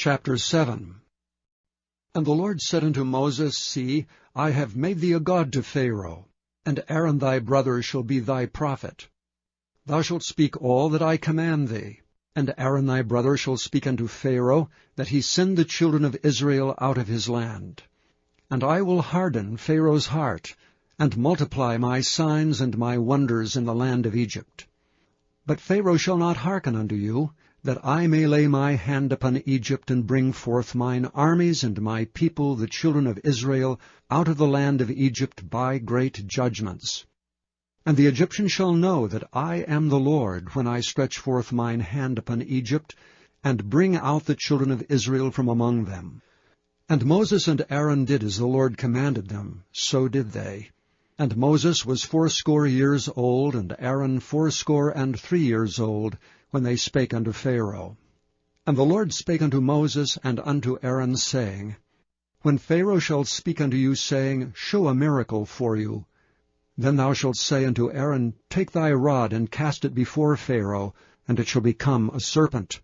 Chapter 7. And the Lord said unto Moses, See, I have made thee a god to Pharaoh, and Aaron thy brother shall be thy prophet. Thou shalt speak all that I command thee, and Aaron thy brother shall speak unto Pharaoh, that he send the children of Israel out of his land. And I will harden Pharaoh's heart, and multiply my signs and my wonders in the land of Egypt. But Pharaoh shall not hearken unto you, that I may lay my hand upon Egypt, and bring forth mine armies and my people, the children of Israel, out of the land of Egypt by great judgments. And the Egyptians shall know that I am the Lord, when I stretch forth mine hand upon Egypt, and bring out the children of Israel from among them. And Moses and Aaron did as the Lord commanded them, so did they. And Moses was 80 years old, and Aaron 83 years old, when they spake unto Pharaoh. And the Lord spake unto Moses and unto Aaron, saying, When Pharaoh shall speak unto you, saying, Show a miracle for you, then thou shalt say unto Aaron, Take thy rod, and cast it before Pharaoh, and it shall become a serpent.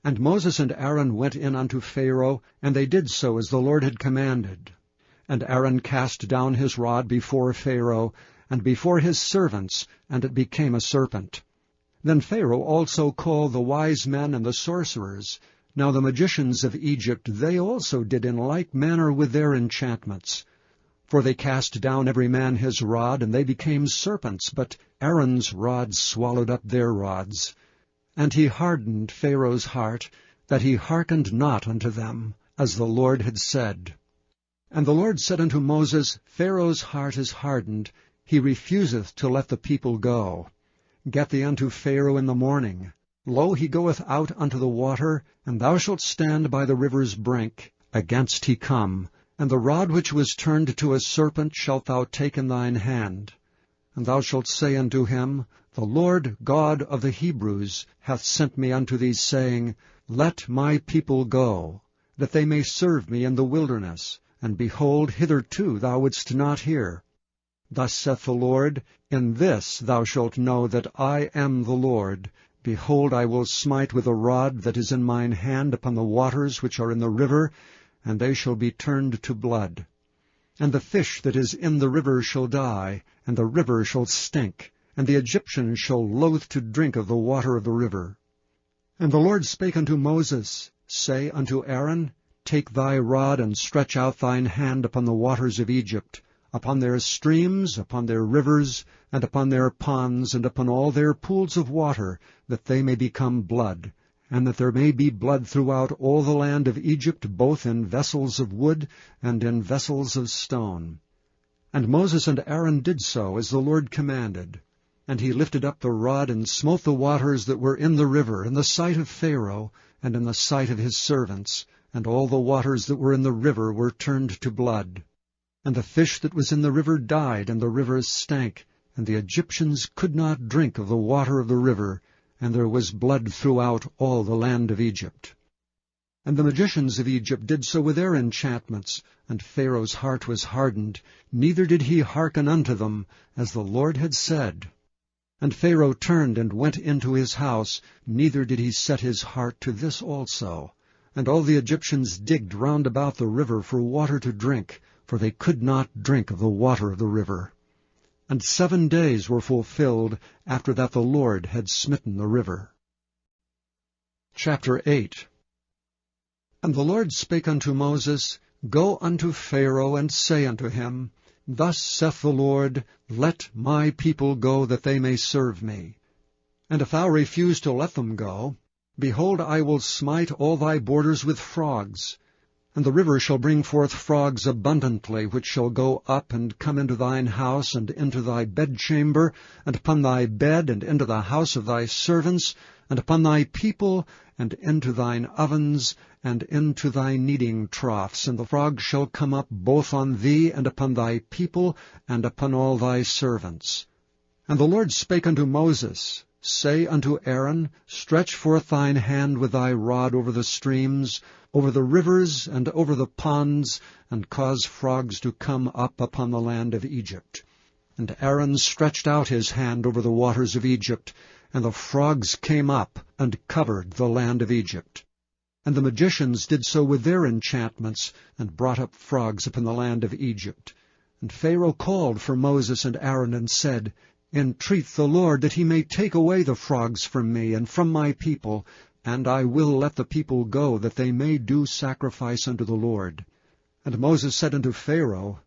And Moses and Aaron went in unto Pharaoh, and they did so as the Lord had commanded. And Aaron cast down his rod before Pharaoh, and before his servants, and it became a serpent. Then Pharaoh also called the wise men and the sorcerers. Now the magicians of Egypt, they also did in like manner with their enchantments. For they cast down every man his rod, and they became serpents, but Aaron's rod swallowed up their rods. And he hardened Pharaoh's heart, that he hearkened not unto them, as the Lord had said. And the Lord said unto Moses, Pharaoh's heart is hardened, he refuseth to let the people go. Get thee unto Pharaoh in the morning. Lo, he goeth out unto the water, and thou shalt stand by the river's brink, against he come. And the rod which was turned to a serpent shalt thou take in thine hand. And thou shalt say unto him, The Lord God of the Hebrews hath sent me unto thee, saying, Let my people go, that they may serve me in the wilderness. And behold, hitherto thou wouldst not hear. Thus saith the Lord, In this thou shalt know that I am the Lord. Behold, I will smite with a rod that is in mine hand upon the waters which are in the river, and they shall be turned to blood. And the fish that is in the river shall die, and the river shall stink, and the Egyptians shall loathe to drink of the water of the river. And the Lord spake unto Moses, Say unto Aaron, Take thy rod, and stretch out thine hand upon the waters of Egypt, upon their streams, upon their rivers, and upon their ponds, and upon all their pools of water, that they may become blood, and that there may be blood throughout all the land of Egypt, both in vessels of wood and in vessels of stone. And Moses and Aaron did so as the Lord commanded. And he lifted up the rod, and smote the waters that were in the river, in the sight of Pharaoh, and in the sight of his servants, and all the waters that were in the river were turned to blood. And the fish that was in the river died, and the river stank, and the Egyptians could not drink of the water of the river, and there was blood throughout all the land of Egypt. And the magicians of Egypt did so with their enchantments, and Pharaoh's heart was hardened, neither did he hearken unto them, as the Lord had said. And Pharaoh turned and went into his house, neither did he set his heart to this also. And all the Egyptians digged round about the river for water to drink, for they could not drink of the water of the river. And 7 days were fulfilled after that the Lord had smitten the river. Chapter 8. And the Lord spake unto Moses, Go unto Pharaoh, and say unto him, Thus saith the Lord, Let my people go, that they may serve me. And if thou refuse to let them go, behold, I will smite all thy borders with frogs. And the river shall bring forth frogs abundantly, which shall go up and come into thine house, and into thy bedchamber, and upon thy bed, and into the house of thy servants, and upon thy people, and into thine ovens, and into thy kneading troughs. And the frogs shall come up both on thee, and upon thy people, and upon all thy servants. And the Lord spake unto Moses, Say unto Aaron, Stretch forth thine hand with thy rod over the streams, over the rivers, and over the ponds, and cause frogs to come up upon the land of Egypt. And Aaron stretched out his hand over the waters of Egypt, and the frogs came up and covered the land of Egypt. And the magicians did so with their enchantments, and brought up frogs upon the land of Egypt. And Pharaoh called for Moses and Aaron, and said, Entreat the Lord that he may take away the frogs from me and from my people, and I will let the people go, that they may do sacrifice unto the Lord. And Moses said unto Pharaoh,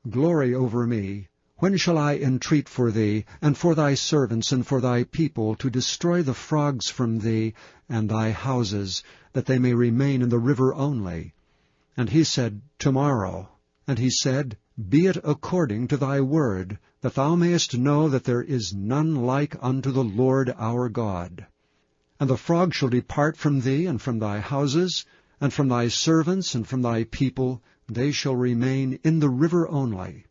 Glory over me. When shall I entreat for thee, and for thy servants, and for thy people, to destroy the frogs from thee and thy houses, that they may remain in the river only? And he said, Tomorrow. And he said, Be it according to thy word, that thou mayest know that there is none like unto the Lord our God. And the frog shall depart from thee, and from thy houses, and from thy servants, and from thy people, they shall remain in the river only.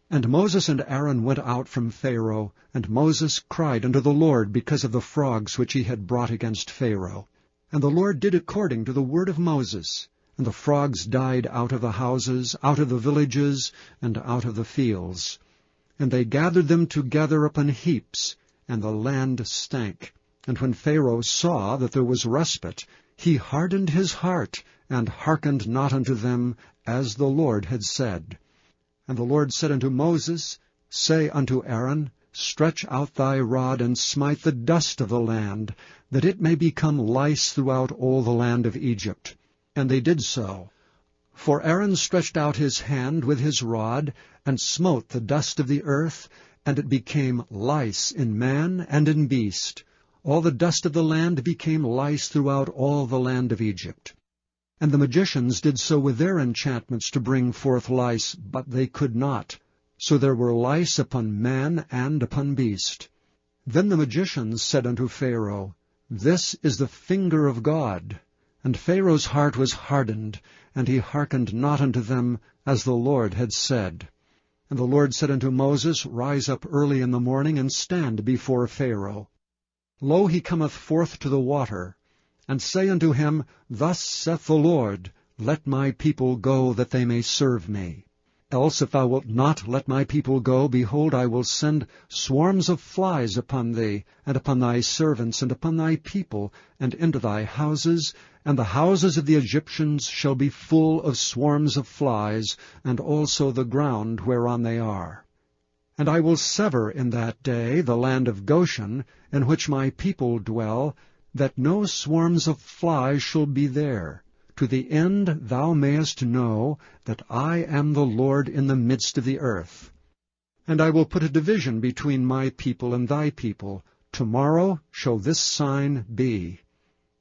And Moses and Aaron went out from Pharaoh, and Moses cried unto the Lord because of the frogs which he had brought against Pharaoh. And the Lord did according to the word of Moses. And the frogs died out of the houses, out of the villages, and out of the fields. And they gathered them together upon heaps, and the land stank. And when Pharaoh saw that there was respite, he hardened his heart, and hearkened not unto them, as the Lord had said. And the Lord said unto Moses, Say unto Aaron, Stretch out thy rod, and smite the dust of the land, that it may become lice throughout all the land of Egypt. And they did so. For Aaron stretched out his hand with his rod, and smote the dust of the earth, and it became lice in man and in beast. All the dust of the land became lice throughout all the land of Egypt. And the magicians did so with their enchantments to bring forth lice, but they could not. So there were lice upon man and upon beast. Then the magicians said unto Pharaoh, This is the finger of God. And Pharaoh's heart was hardened, and he hearkened not unto them, as the Lord had said. And the Lord said unto Moses, Rise up early in the morning, and stand before Pharaoh. Lo, he cometh forth to the water. And say unto him, Thus saith the Lord, Let my people go, that they may serve me. Else if thou wilt not let my people go, behold, I will send swarms of flies upon thee, and upon thy servants, and upon thy people, and into thy houses, and the houses of the Egyptians shall be full of swarms of flies, and also the ground whereon they are. And I will sever in that day the land of Goshen, in which my people dwell, that no swarms of flies shall be there, to the end thou mayest know that I am the Lord in the midst of the earth. And I will put a division between my people and thy people. Tomorrow shall this sign be.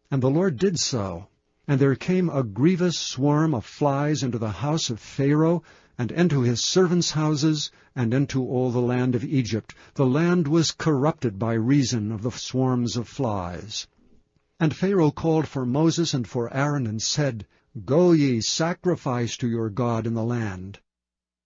And the Lord did so. And there came a grievous swarm of flies into the house of Pharaoh, and into his servants' houses, and into all the land of Egypt. The land was corrupted by reason of the swarms of flies. And Pharaoh called for Moses and for Aaron, and said, Go ye, sacrifice to your God in the land.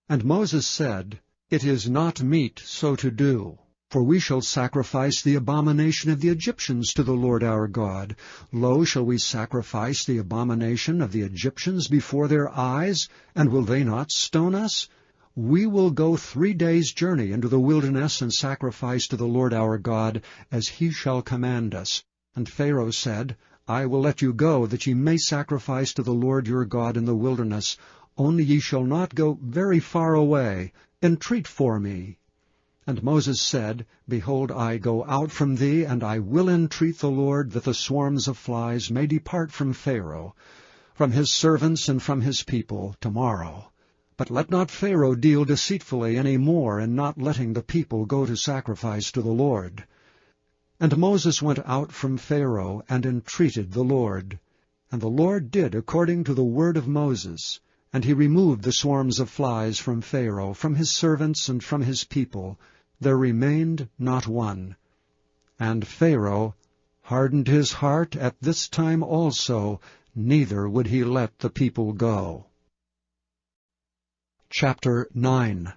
And Moses said, It is not meet so to do, for we shall sacrifice the abomination of the Egyptians to the Lord our God. Lo, shall we sacrifice the abomination of the Egyptians before their eyes, and will they not stone us? We will go 3 days' journey into the wilderness, and sacrifice to the Lord our God, as he shall command us. And Pharaoh said, I will let you go, that ye may sacrifice to the Lord your God in the wilderness. Only ye shall not go very far away. Entreat for me. And Moses said, Behold, I go out from thee, and I will entreat the Lord, that the swarms of flies may depart from Pharaoh, from his servants and from his people, tomorrow. But let not Pharaoh deal deceitfully any more in not letting the people go to sacrifice to the Lord. And Moses went out from Pharaoh, and entreated the Lord. And the Lord did according to the word of Moses. And he removed the swarms of flies from Pharaoh, from his servants, and from his people. There remained not one. And Pharaoh hardened his heart at this time also, neither would he let the people go. Chapter 9.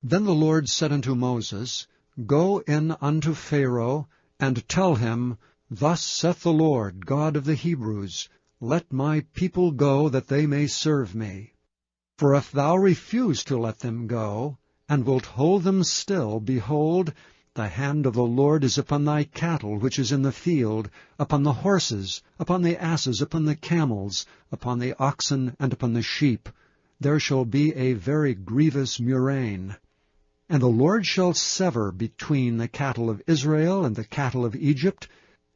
Then the Lord said unto Moses, Go in unto Pharaoh, and tell him, Thus saith the Lord, God of the Hebrews, Let my people go, that they may serve me. For if thou refuse to let them go, and wilt hold them still, behold, The hand of the Lord is upon thy cattle which is in the field, upon the horses, upon the asses, upon the camels, upon the oxen, and upon the sheep. There shall be a very grievous murrain. And the Lord shall sever between the cattle of Israel and the cattle of Egypt,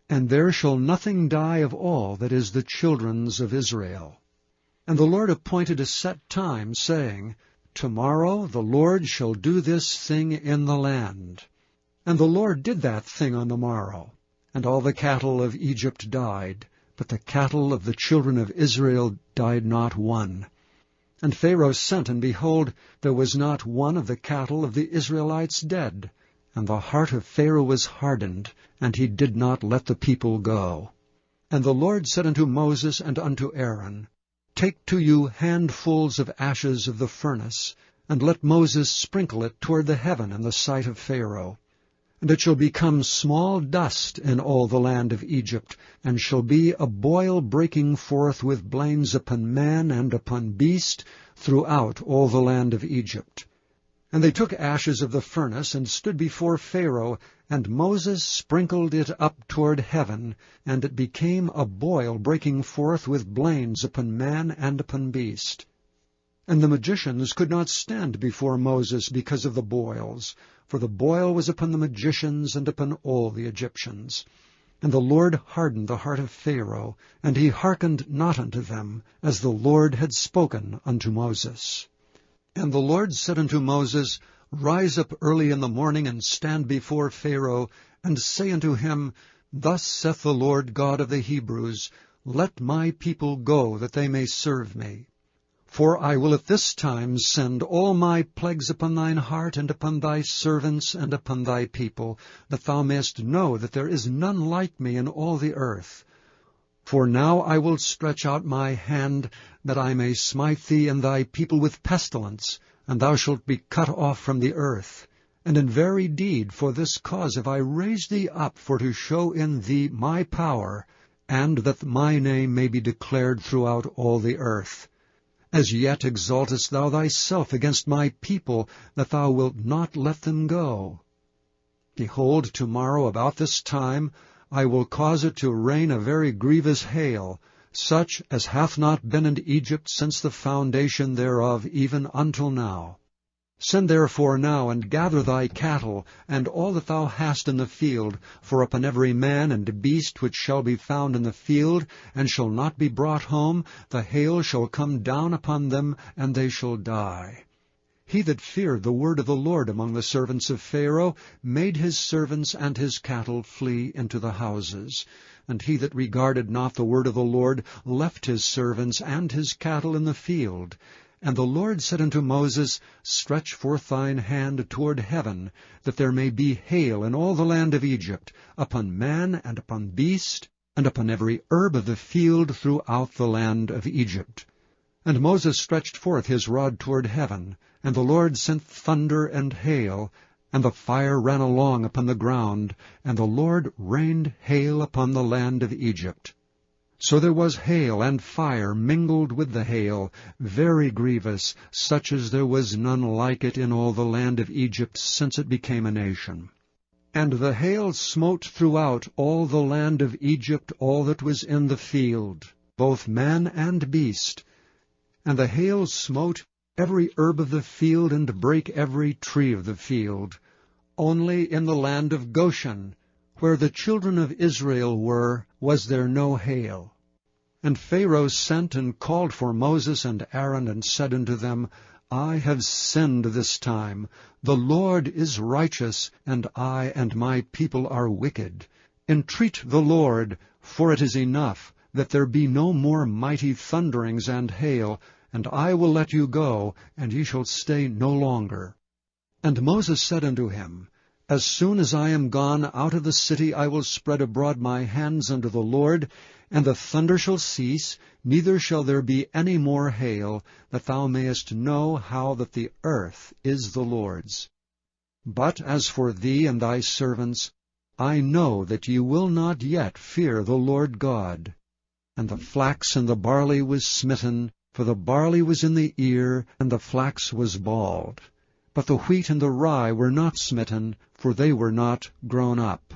and there shall nothing die of all that is the children's of Israel. And the Lord appointed a set time, saying, Tomorrow the Lord shall do this thing in the land. And the Lord did that thing on the morrow. And all the cattle of Egypt died, but the cattle of the children of Israel died not one. And Pharaoh sent, and behold, there was not one of the cattle of the Israelites dead. And the heart of Pharaoh was hardened, and he did not let the people go. And the Lord said unto Moses and unto Aaron, Take to you handfuls of ashes of the furnace, and let Moses sprinkle it toward the heaven in the sight of Pharaoh. And it shall become small dust in all the land of Egypt, and shall be a boil breaking forth with blains upon man and upon beast throughout all the land of Egypt. And they took ashes of the furnace, and stood before Pharaoh, and Moses sprinkled it up toward heaven, and it became a boil breaking forth with blains upon man and upon beast. And the magicians could not stand before Moses because of the boils, for the boil was upon the magicians and upon all the Egyptians. And the Lord hardened the heart of Pharaoh, and he hearkened not unto them, as the Lord had spoken unto Moses. And the Lord said unto Moses, Rise up early in the morning, and stand before Pharaoh, and say unto him, Thus saith the Lord God of the Hebrews, Let my people go, that they may serve me. For I will at this time send all my plagues upon thine heart, and upon thy servants, and upon thy people, that thou mayest know that there is none like me in all the earth. For now I will stretch out my hand, that I may smite thee and thy people with pestilence, and thou shalt be cut off from the earth. And in very deed for this cause have I raised thee up, for to show in thee my power, and that my name may be declared throughout all the earth. As yet exaltest thou thyself against my people, that thou wilt not let them go. Behold, tomorrow about this time I will cause it to rain a very grievous hail, such as hath not been in Egypt since the foundation thereof even until now. Send therefore now, and gather thy cattle, and all that thou hast in the field, for upon every man and beast which shall be found in the field, and shall not be brought home, the hail shall come down upon them, and they shall die. He that feared the word of the Lord among the servants of Pharaoh made his servants and his cattle flee into the houses. And he that regarded not the word of the Lord left his servants and his cattle in the field. And the Lord said unto Moses, Stretch forth thine hand toward heaven, that there may be hail in all the land of Egypt, upon man and upon beast, and upon every herb of the field throughout the land of Egypt. And Moses stretched forth his rod toward heaven, and the Lord sent thunder and hail, and the fire ran along upon the ground, and the Lord rained hail upon the land of Egypt. So there was hail and fire mingled with the hail, very grievous, such as there was none like it in all the land of Egypt since it became a nation. And the hail smote throughout all the land of Egypt all that was in the field, both man and beast. And the hail smote every herb of the field, and brake every tree of the field. Only in the land of Goshen, where the children of Israel were, was there no hail. And Pharaoh sent and called for Moses and Aaron, and said unto them, I have sinned this time. The Lord is righteous, and I and my people are wicked. Entreat the Lord, for it is enough, that there be no more mighty thunderings and hail, and I will let you go, and ye shall stay no longer. And Moses said unto him, As soon as I am gone out of the city, I will spread abroad my hands unto the Lord, and the thunder shall cease, neither shall there be any more hail, that thou mayest know how that the earth is the Lord's. But as for thee and thy servants, I know that ye will not yet fear the Lord God. And the flax and the barley was smitten, for the barley was in the ear, and the flax was bald. But the wheat and the rye were not smitten, for they were not grown up.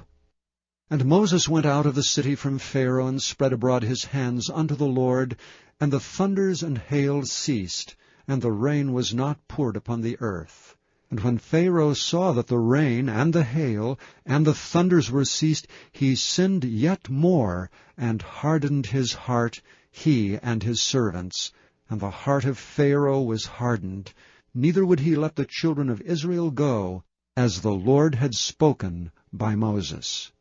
And Moses went out of the city from Pharaoh, and spread abroad his hands unto the Lord, and the thunders and hail ceased, and the rain was not poured upon the earth. And when Pharaoh saw that the rain and the hail and the thunders were ceased, he sinned yet more, and hardened his heart, he and his servants. And the heart of Pharaoh was hardened, neither would he let the children of Israel go, as the Lord had spoken by Moses.